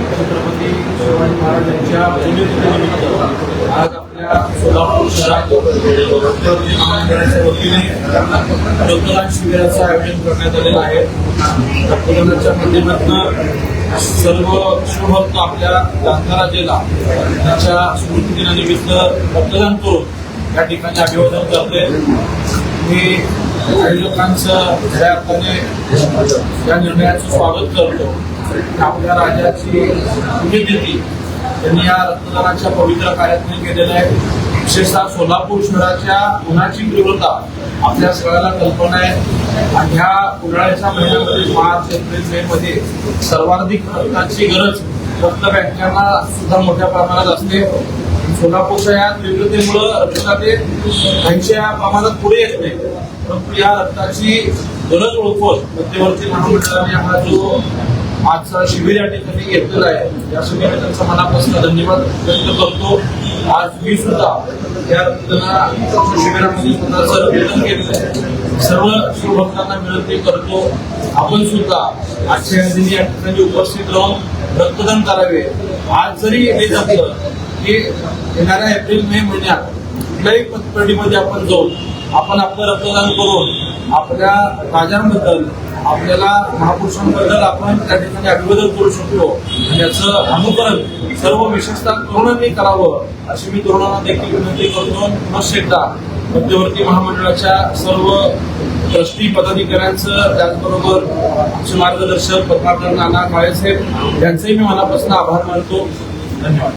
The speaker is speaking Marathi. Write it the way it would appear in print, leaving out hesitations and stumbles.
छत्रपती शिवाजी महाराजांच्या पुण्यतिथीनिमित्त आज आपल्या सोलापूर शहरात महामंडळाच्या वतीने रक्तदान शिबिराचं आयोजन करण्यात आलेलं आहे। रक्तदानाच्या माध्यमातून सर्व शिवभक्त आपल्या गांधाराजेला त्यांच्या स्मृतिदिनानिमित्त रक्तदान करून या ठिकाणी अभिवादन करते। मी आयोजकांचं खऱ्या अर्थाने या निर्णयाचं स्वागत करतो। आपल्या राजाची पुण्यतिथी त्यांनी या रक्तदानाच्या पवित्र कार्यात केलेलं आहे। विशेषतः सोलापूर शहराच्या उन्हाची तीव्रता आपल्या सगळ्याला कल्पना आहे आणि ह्या उन्हाळ्याच्या महिन्यामध्ये मार्च एप्रिल मे मध्ये सर्वाधिक रक्ताची गरज रक्त बँकांना सुद्धा मोठ्या प्रमाणात असते। सोलापूरच्या या तीव्रतेमुळे रक्ताचे काहीशा प्रमाणात पुढे येत नाही, परंतु या रक्ताची गरज ओळखून मध्यवर्ती महामंडळाने हा जो आजचा शिबिर या ठिकाणी घेतलेला आहे यासाठी मी त्यांचा मनापासून धन्यवाद व्यक्त करतो। आज मी सुद्धा या रक्तदान शिबिरामध्ये स्वतःचं रक्तदान केलेलं आहे। सर्व शिवभक्तांना विनंती करतो आपण सुद्धा आजच्या दिनी या ठिकाणी उपस्थित राहून रक्तदान करावे। आज जरी हे जमलं की येणाऱ्या एप्रिल मे महिन्यात कुठल्याही पतपेढीमध्ये आपण जाऊन आपण आपलं रक्तदान करून आपल्या राजांबद्दल आपल्याला महापुरुषांबद्दल आपण त्या ठिकाणी अभिवादन करू शकतो आणि याचं अनुकरण सर्व विशेषतः तरुणांनी करावं अशी मी तरुणांना देखील विनंती करतो। पुनश्च एकदा मध्यवर्ती महामंडळाच्या सर्व ट्रस्टी पदाधिकाऱ्यांचं त्याचबरोबर आमचे मार्गदर्शक पद्माकर नाना काळेसाहेब यांचेही मी मनापासून आभार मानतो। धन्यवाद।